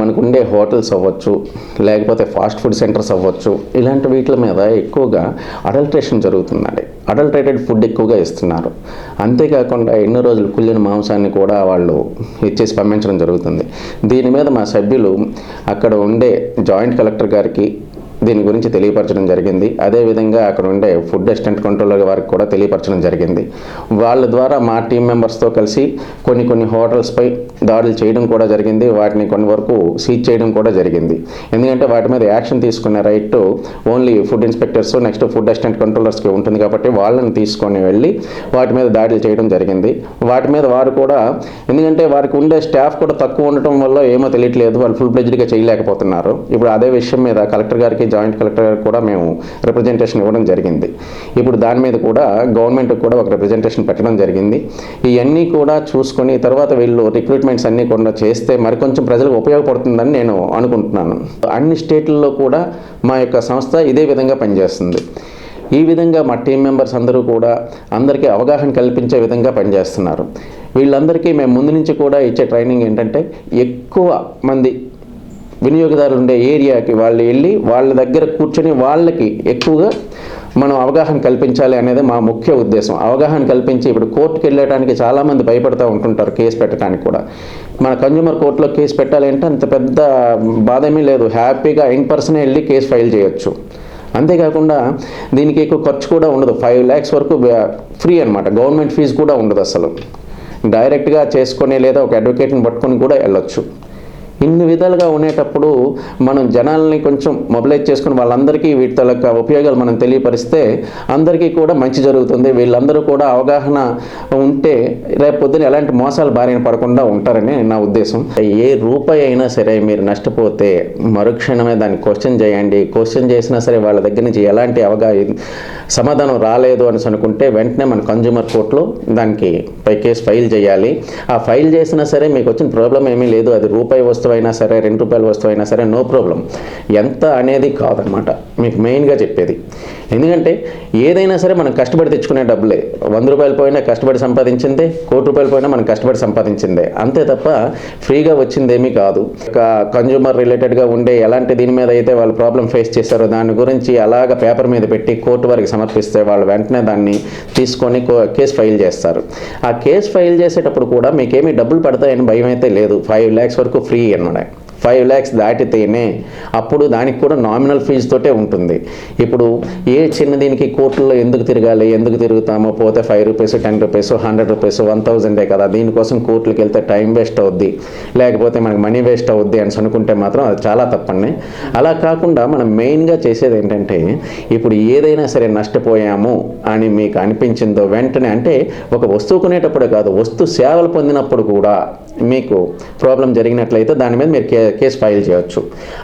మనకుండే హోటల్స్ అవ్వచ్చు, లేకపోతే ఫాస్ట్ ఫుడ్ సెంటర్స్ అవ్వచ్చు, ఇలాంటి వీటి మీద ఎక్కువగా అడల్ట్రేషన్ జరుగుతుందండి. అడల్ట్రేటెడ్ ఫుడ్ ఎక్కువగా ఇస్తున్నారు. అంతేకాకుండా ఎన్నో రోజులు కుళ్ళిన మాంసాన్ని కూడా వాళ్ళు ఇచ్చేసి పంపించడం జరుగుతుంది. దీని మీద మా సభ్యులు అక్కడ ఉండే జాయింట్ కలెక్టర్ గారికి దీని గురించి తెలియపరచడం జరిగింది. అదేవిధంగా అక్కడ ఉండే ఫుడ్ అసిస్టెంట్ కంట్రోలర్ వారికి కూడా తెలియపరచడం జరిగింది. వాళ్ళ ద్వారా మా టీం మెంబర్స్తో కలిసి కొన్ని హోటల్స్పై దాడులు చేయడం కూడా జరిగింది. వాటిని కొన్ని వరకు సీజ్ చేయడం కూడా జరిగింది. ఎందుకంటే వాటి మీద యాక్షన్ తీసుకునే right only food inspectors, next food assistant కంట్రోలర్స్కి ఉంటుంది కాబట్టి వాళ్ళని తీసుకొని వెళ్ళి వాటి మీద దాడులు చేయడం జరిగింది. వాటి మీద వారు కూడా, ఎందుకంటే వారికి ఉండే స్టాఫ్ కూడా తక్కువ ఉండటం వల్ల ఏమో తెలియట్లేదు, వాళ్ళు ఫుల్ ప్లెజ్డ్గా చేయలేకపోతున్నారు. ఇప్పుడు అదే విషయం మీద కలెక్టర్ గారికి, జాయింట్ కలెక్టర్ గారికి కూడా మేము రిప్రజెంటేషన్ ఇవ్వడం జరిగింది. ఇప్పుడు దాని మీద కూడా గవర్నమెంట్కి కూడా ఒక రిప్రజెంటేషన్ పెట్టడం జరిగింది. ఇవన్నీ కూడా చూసుకొని తర్వాత వీళ్ళు రిక్రూట్మెంట్స్ అన్నీ కూడా చేస్తే మరికొంచెం ప్రజలకు ఉపయోగపడుతుందని నేను అనుకుంటున్నాను. అన్ని స్టేట్లలో కూడా మా యొక్క సంస్థ ఇదే విధంగా పనిచేస్తుంది. ఈ విధంగా మా టీం మెంబర్స్ అందరూ కూడా అందరికీ అవగాహన కల్పించే విధంగా పనిచేస్తున్నారు. వీళ్ళందరికీ మేము ముందు నుంచి కూడా ఇచ్చే ట్రైనింగ్ ఏంటంటే, ఎక్కువ మంది వినియోగదారులు ఉండే ఏరియాకి వాళ్ళు వెళ్ళి వాళ్ళ దగ్గర కూర్చొని వాళ్ళకి ఎక్కువగా మనం అవగాహన కల్పించాలి అనేది మా ముఖ్య ఉద్దేశం. అవగాహన కల్పించి, ఇప్పుడు కోర్టుకి వెళ్ళడానికి చాలామంది భయపడుతూ ఉంటుంటారు కేసు పెట్టడానికి కూడా. మన కన్జ్యూమర్ కోర్టులో కేసు పెట్టాలంటే అంత పెద్ద బాధేమీ లేదు, హ్యాపీగా ఇన్ పర్సనే వెళ్ళి కేసు ఫైల్ చేయొచ్చు. అంతేకాకుండా దీనికి ఎక్కువ ఖర్చు కూడా ఉండదు. 5 lakhs వరకు ఫ్రీ అనమాట, గవర్నమెంట్ ఫీజు కూడా ఉండదు. అసలు డైరెక్ట్గా చేసుకొని లేదా ఒక అడ్వకేట్ని పట్టుకొని కూడా వెళ్ళొచ్చు. ఇన్ని విధాలుగా ఉండేటప్పుడు మనం జనాల్ని కొంచెం మొబిలైజ్ చేసుకుని వాళ్ళందరికీ వీటి తాలూకా ఉపయోగాలు మనం తెలియపరిస్తే అందరికీ కూడా మంచి జరుగుతుంది. వీళ్ళందరూ కూడా అవగాహన ఉంటే రేపు పొద్దున ఎలాంటి మోసాలు బారిన పడకుండా ఉంటారని నా ఉద్దేశం. ఏ రూపాయి అయినా సరే మీరు నష్టపోతే మరుక్షణమే దాన్ని క్వశ్చన్ చేయండి. క్వశ్చన్ చేసినా సరే వాళ్ళ దగ్గర నుంచి ఎలాంటి సమాధానం రాలేదు అని అనుకుంటే వెంటనే మన కన్జ్యూమర్ కోర్టులో దానికి కేసు ఫైల్ చేయాలి. ఆ ఫైల్ చేసినా సరే మీకు వచ్చిన ప్రాబ్లం ఏమీ లేదు. అది రూపాయి వస్తువు అయినా సరే, 2 రూపాయల వస్తువు అయినా సరే, నో ప్రాబ్లం. ఎంత అనేది కాదనమాట మీకు మెయిన్గా చెప్పేది. ఎందుకంటే ఏదైనా సరే మనం కష్టపడి తెచ్చుకునే డబ్బులే. 100 రూపాయలు పోయినా కష్టపడి సంపాదించిందే, 1 కోటి రూపాయలు పోయినా మనం కష్టపడి సంపాదించిందే, అంతే తప్ప ఫ్రీగా వచ్చిందేమీ కాదు. కన్జ్యూమర్ రిలేటెడ్గా ఉండే ఎలాంటి దీని మీద అయితే వాళ్ళు ప్రాబ్లం ఫేస్ చేశారో దాని గురించి అలాగ పేపర్ మీద పెట్టి కోర్టు వారికి సమర్పిస్తే వాళ్ళు వెంటనే దాన్ని తీసుకొని కేసు ఫైల్ చేస్తారు. ఆ కేసు ఫైల్ చేసేటప్పుడు కూడా మీకేమీ డబ్బులు పడతాయని భయం అయితే లేదు. 5 lakhs వరకు ఫ్రీ అన్నమాట. 5 lakhs దాటితేనే అప్పుడు దానికి కూడా నామినల్ ఫీజు తోటే ఉంటుంది. ఇప్పుడు ఏ చిన్న దీనికి కోర్టులో ఎందుకు తిరగాలి, ఎందుకు తిరుగుతామో, పోతే 5 రూపీస్, 10 రూపీస్, 100 రూపీస్, 1000 కదా, దీనికోసం కోర్టులకు వెళ్తే టైం వేస్ట్ అవుద్ది, లేకపోతే మనకి మనీ వేస్ట్ అవుద్ది అని అనుకుంటే మాత్రం అది చాలా తప్పండి. అలా కాకుండా మనం మెయిన్గా చేసేది ఏంటంటే, ఇప్పుడు ఏదైనా సరే నష్టపోయాము అని మీకు అనిపించిందో వెంటనే, అంటే ఒక వస్తువు కొనేటప్పుడే కాదు, వస్తు సేవలు పొందినప్పుడు కూడా మీకు ప్రాబ్లం జరిగినట్లయితే దాని మీద మీరు కేసు ఫైల్ చేయవచ్చు.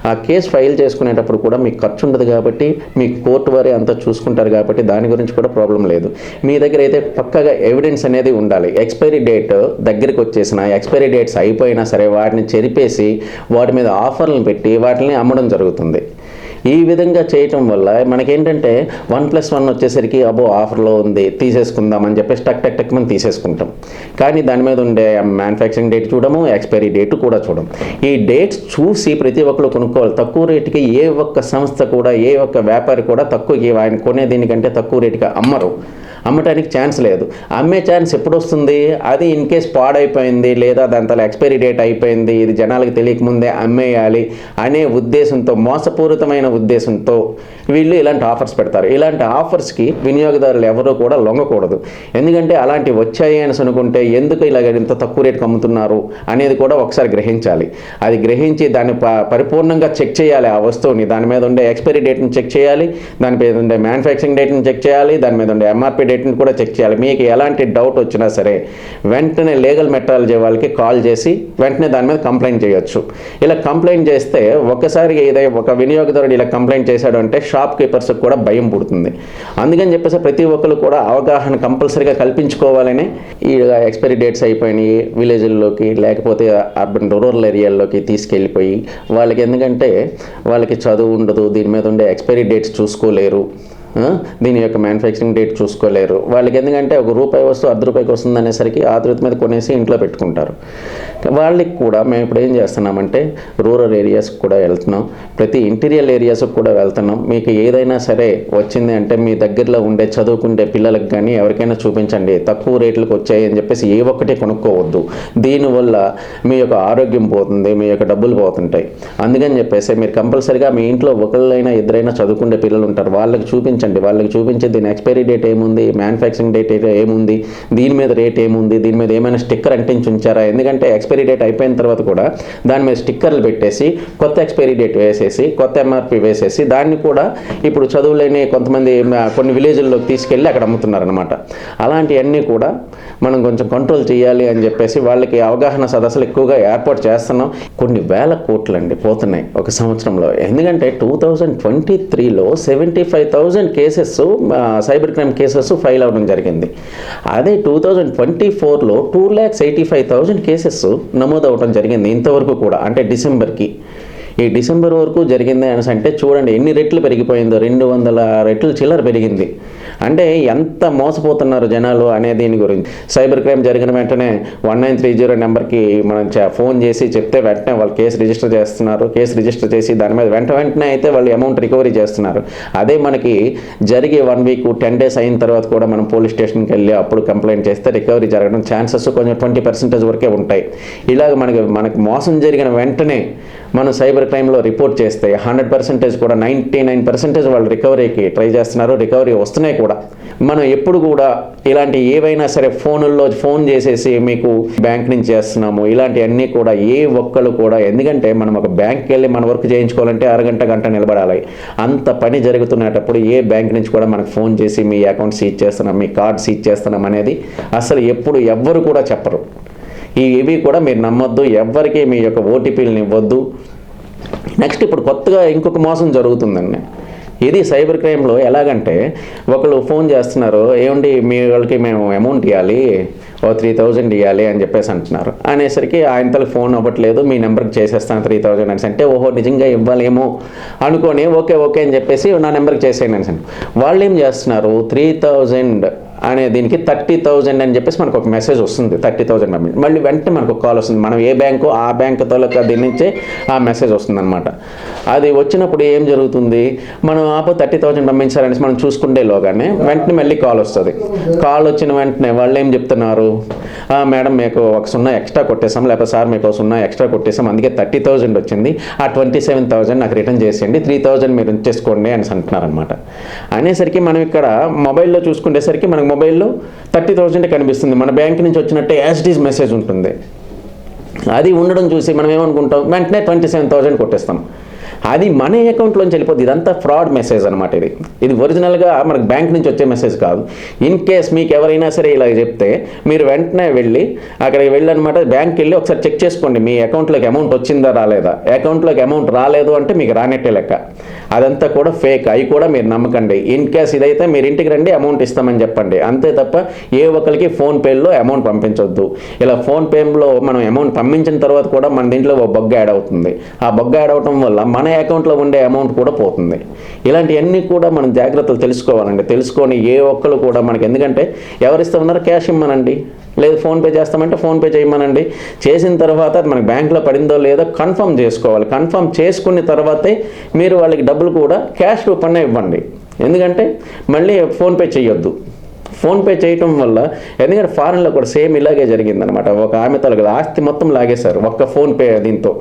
ఆ కేసు ఫైల్ చేసుకునేటప్పుడు కూడా మీకు ఖర్చు ఉండదు కాబట్టి మీకు కోర్టు వారే అంతా చూసుకుంటారు కాబట్టి దాని గురించి కూడా ప్రాబ్లం లేదు. మీ దగ్గర అయితే పక్కగా ఎవిడెన్స్ అనేది ఉండాలి. ఎక్స్పైరీ డేట్ దగ్గరికి వచ్చేసిన, ఎక్స్పైరీ డేట్స్ అయిపోయినా సరే వాటిని చెరిపేసి వాటి మీద ఆఫర్లను పెట్టి వాటిని అమ్మడం జరుగుతుంది. ఈ విధంగా చేయటం వల్ల మనకేంటంటే 1+1 వచ్చేసరికి అబ్బో ఆఫర్లో ఉంది తీసేసుకుందామని చెప్పేసి టక్ మనం తీసేసుకుంటాం. కానీ దాని మీద ఉండే మ్యానుఫ్యాక్చరింగ్ డేట్ చూడము, ఎక్స్పైరీ డేట్ కూడా చూడము. ఈ డేట్స్ చూసి ప్రతి ఒక్కరు కొనుక్కోవాలి. తక్కువ రేటుకి ఏ ఒక్క సంస్థ కూడా, ఏ ఒక్క వ్యాపారి కూడా తక్కువకి ఆయన కొనే దీనికంటే తక్కువ రేటుకి అమ్మరు. అమ్మటానికి ఛాన్స్ లేదు. అమ్మే ఛాన్స్ ఎప్పుడు వస్తుంది? అది ఇన్ కేస్ పాడైపోయింది లేదా దాంతో ఎక్స్పైరీ డేట్ అయిపోయింది, ఇది జనాలకు తెలియకముందే అమ్మేయాలి అనే ఉద్దేశంతో, మోసపూరితమైన ఉద్దేశంతో వీళ్ళు ఇలాంటి ఆఫర్స్ పెడతారు. ఇలాంటి ఆఫర్స్కి వినియోగదారులు ఎవరూ కూడా లొంగకూడదు. ఎందుకంటే అలాంటివి వచ్చాయి అని అనుకుంటే ఎందుకు ఇలాగ ఇంత తక్కువ రేటుకి అమ్ముతున్నారు అనేది కూడా ఒకసారి గ్రహించాలి. అది గ్రహించి దాన్ని పరిపూర్ణంగా చెక్ చేయాలి. ఆ వస్తువుని దాని మీద ఉండే ఎక్స్పైరీ డేట్ని చెక్ చేయాలి, దాని మీద ఉండే మ్యానుఫ్యాక్చరింగ్ డేట్ని చెక్ చేయాలి, దాని మీద ఉండే ఎంఆర్పీ డేట్ని కూడా చెక్ చేయాలి. మీకు ఎలాంటి డౌట్ వచ్చినా సరే వెంటనే లీగల్ మెట్రాలజీ వాళ్ళకి కాల్ చేసి వెంటనే దాని మీద కంప్లైంట్ చేయొచ్చు. ఇలా కంప్లైంట్ చేస్తే ఒక్కసారి ఏదైనా ఒక వినియోగదారుడు ఇలా కంప్లైంట్ చేశాడు అంటే షాప్ కీపర్స్కి కూడా భయం పుడుతుంది. అందుకని చెప్పేసి ప్రతి ఒక్కరు కూడా అవగాహన కంపల్సరీగా కల్పించుకోవాలని ఈ ఎక్స్పైరీ డేట్స్ అయిపోయినాయి విలేజ్ల్లోకి లేకపోతే అర్బన్ రూరల్ ఏరియాల్లోకి తీసుకెళ్ళిపోయి వాళ్ళకి, ఎందుకంటే వాళ్ళకి చదువు ఉండదు, దీని మీద ఉండే ఎక్స్పైరీ డేట్స్ చూసుకోలేరు, దీని యొక్క మ్యానుఫ్యాక్చరింగ్ డేట్ చూసుకోలేరు. వాళ్ళకి ఎందుకంటే ఒక రూపాయి వస్తువు ₹1 వస్తుంది అనేసరికి ఆతృత మీద కొనేసి ఇంట్లో పెట్టుకుంటారు. వాళ్ళకి కూడా మేము ఇప్పుడు ఏం చేస్తున్నామంటే రూరల్ ఏరియాస్కి కూడా వెళ్తున్నాం, ప్రతి ఇంటీరియర్ ఏరియాస్కి కూడా వెళ్తున్నాం. మీకు ఏదైనా సరే వచ్చింది అంటే మీ దగ్గరలో ఉండే చదువుకుండే పిల్లలకు కానీ ఎవరికైనా చూపించండి. తక్కువ రేట్లకు వచ్చాయి అని చెప్పేసి ఏ ఒక్కటి కొనుక్కోవద్దు. దీనివల్ల మీ యొక్క ఆరోగ్యం పోతుంది, మీ యొక్క డబ్బులు పోతుంటాయి. అందుకని చెప్పేసి మీరు కంపల్సరీగా మీ ఇంట్లో ఒకళ్ళైనా ఇద్దరైనా చదువుకునే పిల్లలు ఉంటారు, వాళ్ళకి చూపించండి. వాళ్ళకి చూపించి దీని ఎక్స్పైరీ డేట్ ఏముంది, మ్యానుఫ్యాక్చరింగ్ డేట్ ఏముంది, దీని మీద రేట్ ఏముంది, దీని మీద ఏమైనా స్టిక్కర్ అంటించి ఉంచారా. ఎందుకంటే ఎక్స్పైరీ డేట్ అయిపోయిన తర్వాత కూడా దాని మీద స్టిక్కర్లు పెట్టేసి కొత్త ఎక్స్పైరీ డేట్ వేసేసి కొత్త ఎంఆర్పి వేసేసి దాన్ని కూడా ఇప్పుడు చదువులేని కొంతమంది కొన్ని విలేజ్ల్లోకి తీసుకెళ్ళి అక్కడ అమ్ముతున్నారనమాట. అలాంటివన్నీ కూడా మనం కొంచెం కంట్రోల్ చేయాలి అని చెప్పేసి వాళ్ళకి అవగాహన సదస్సులు ఎక్కువగా ఏర్పాటు చేస్తున్నాం. కొన్ని వేల కోట్లండి పోతున్నాయి ఒక సంవత్సరంలో. ఎందుకంటే 2023లో 75,000 cases cyber crime cases file అవ్వడం జరిగింది. అదే 2024లో 2,85,000 కేసెస్ నమోదు అవ్వడం జరిగింది ఇంతవరకు కూడా, అంటే డిసెంబర్కి. ఈ డిసెంబర్ వరకు జరిగింది అని అంటే చూడండి ఎన్ని రెట్లు పెరిగిపోయిందో, 200 రెట్లు చిల్లర పెరిగింది. అంటే ఎంత మోసపోతున్నారు జనాలు అనే దీని గురించి. సైబర్ క్రైమ్ జరిగిన వెంటనే 1930 నెంబర్కి మనం ఫోన్ చేసి చెప్తే వెంటనే వాళ్ళు కేసు రిజిస్టర్ చేస్తున్నారు. కేసు రిజిస్టర్ చేసి దాని మీద వెంటనే అయితే వాళ్ళు అమౌంట్ రికవరీ చేస్తున్నారు. అదే మనకి జరిగే 1 వీక్ 10 డేస్ అయిన తర్వాత కూడా మనం పోలీస్ స్టేషన్కి వెళ్ళి అప్పుడు కంప్లైంట్ చేస్తే రికవరీ జరగడం ఛాన్సెస్ కొంచెం 20% వరకే ఉంటాయి. ఇలాగ మనకి మోసం జరిగిన వెంటనే మనం సైబర్ క్రైమ్లో రిపోర్ట్ చేస్తే 100% కూడా 99% వాళ్ళు రికవరీకి ట్రై చేస్తున్నారు, రికవరీ వస్తున్నాయి కూడా. మనం ఎప్పుడు కూడా ఇలాంటి ఏవైనా సరే ఫోనుల్లో ఫోన్ చేసేసి మీకు బ్యాంక్ నుంచి చేస్తున్నాము ఇలాంటివన్నీ కూడా ఏ ఒక్కరు కూడా, ఎందుకంటే మనం ఒక బ్యాంక్కి వెళ్ళి మన వర్క్ చేయించుకోవాలంటే గంట నిలబడాలి. అంత పని జరుగుతున్నప్పుడు ఏ బ్యాంక్ నుంచి కూడా మనకు ఫోన్ చేసి మీ అకౌంట్ సీజ్ చేస్తున్నాం, మీ కార్డ్ సీజ్ చేస్తున్నాం అనేది అసలు ఎప్పుడు ఎవ్వరు కూడా చెప్పరు. ఇవి కూడా మీరు నమ్మొద్దు, ఎవ్వరికి మీ యొక్క ఓటీపీలను ఇవ్వద్దు. నెక్స్ట్ ఇప్పుడు కొత్తగా ఇంకొక మోసం జరుగుతుందండి. ఇది సైబర్ క్రైమ్లో ఎలాగంటే ఒకళ్ళు ఫోన్ చేస్తున్నారు, ఏమండి మీ వాళ్ళకి మేము అమౌంట్ ఇవ్వాలి, 3,000 ఇవ్వాలి అని చెప్పేసి అంటున్నారు. అనేసరికి ఆయనతో ఫోన్ అవ్వట్లేదు, మీ నెంబర్కి చేసేస్తాను 3,000 అని అంటే ఓహో నిజంగా ఇవ్వాలేమో అనుకొని ఓకే అని చెప్పేసి నా నెంబర్కి చేసేయండి అని. వాళ్ళు ఏం చేస్తున్నారు 3,000 అనే దీనికి 30,000 అని చెప్పేసి మనకు ఒక మెసేజ్ వస్తుంది. 30,000 పంపించి మళ్ళీ వెంటనే మనకు ఒక కాల్ వస్తుంది. మనం ఏ బ్యాంకు ఆ బ్యాంకు తోలక దీని నుంచే ఆ మెసేజ్ వస్తుంది అనమాట. అది వచ్చినప్పుడు ఏం జరుగుతుంది, మనం 30,000 పంపించారనేసి మనం చూసుకుంటేలోగానే వెంటనే మళ్ళీ కాల్ వస్తుంది. కాల్ వచ్చిన వెంటనే వాళ్ళు ఏం చెప్తున్నారు, మేడం మీకు ఒక 0 ఎక్స్ట్రా కొట్టేసాం, లేకపోతే సార్ మీకు 0 ఎక్స్ట్రా కొట్టేసాం, అందుకే 30,000 వచ్చింది, ఆ 27,000 నాకు రిటర్న్ చేసేయండి, 3,000 మీరు ఉంచేసుకోండి అని అంటున్నారు అనమాట. అనేసరికి మనం ఇక్కడ మొబైల్లో చూసుకునేసరికి మనకు మొబైల్లో 30,000 కనిపిస్తుంది, మన బ్యాంక్ నుంచి వచ్చినట్టే యాజ్ ఇట్ ఈజ్ మెసేజ్ ఉంటుంది. అది ఉండడం చూసి మనం ఏమనుకుంటాం, వెంటనే 27,000 కొట్టేస్తాం. అది మన అకౌంట్లోంచి వెళ్ళిపోతుంది. ఇదంతా ఫ్రాడ్ మెసేజ్ అనమాట. ఇది ఒరిజినల్గా మనకు బ్యాంక్ నుంచి వచ్చే మెసేజ్ కాదు. ఇన్ కేస్ మీకు ఎవరైనా సరే ఇలా చెప్తే మీరు వెంటనే వెళ్ళి అక్కడికి వెళ్ళనమాట, బ్యాంక్కి వెళ్ళి ఒకసారి చెక్ చేసుకోండి మీ అకౌంట్లోకి అమౌంట్ వచ్చిందా రాలేదా. అకౌంట్లోకి అమౌంట్ రాలేదు అంటే మీకు రానట్టే లెక్క. అదంతా కూడా ఫేక్, అవి కూడా మీరు నమ్మకండి. ఇన్ కేస్ ఇదైతే మీరు ఇంటికి రండి అమౌంట్ ఇస్తామని చెప్పండి, అంతే తప్ప ఏ ఒక్కరికి ఫోన్పేలో అమౌంట్ పంపించొద్దు. ఇలా ఫోన్పేలో మనం అమౌంట్ పంపించిన తర్వాత కూడా మన దీంట్లో ఒక బగ్ యాడ్ అవుతుంది. ఆ బగ్ యాడ్ అవడం వల్ల మన అకౌంట్లో ఉండే అమౌంట్ కూడా పోతుంది. ఇలాంటివన్నీ కూడా మనం జాగ్రత్తలు తెలుసుకోవాలండి. తెలుసుకొని ఏ ఒక్కరు కూడా మనకి, ఎందుకంటే ఎవరిస్తూ ఉన్నారో క్యాష్ ఇమ్మనండి, లేదు ఫోన్పే చేస్తామంటే ఫోన్పే చేయమనండి. చేసిన తర్వాత మనకి బ్యాంక్లో పడిందో లేదో కన్ఫర్మ్ చేసుకోవాలి. కన్ఫర్మ్ చేసుకున్న తర్వాతే మీరు వాళ్ళకి డబ్బులు కూడా క్యాష్ రూపంలో ఇవ్వండి. ఎందుకంటే మళ్ళీ ఫోన్పే చేయొద్దు. ఫోన్పే చేయటం వల్ల, ఎందుకంటే ఫారెన్లో కూడా సేమ్ ఇలాగే జరిగిందనమాట. ఒక ఆమె తొలగదు ఆస్తి మొత్తం లాగేశారు ఒక్క ఫోన్పే దీంతో.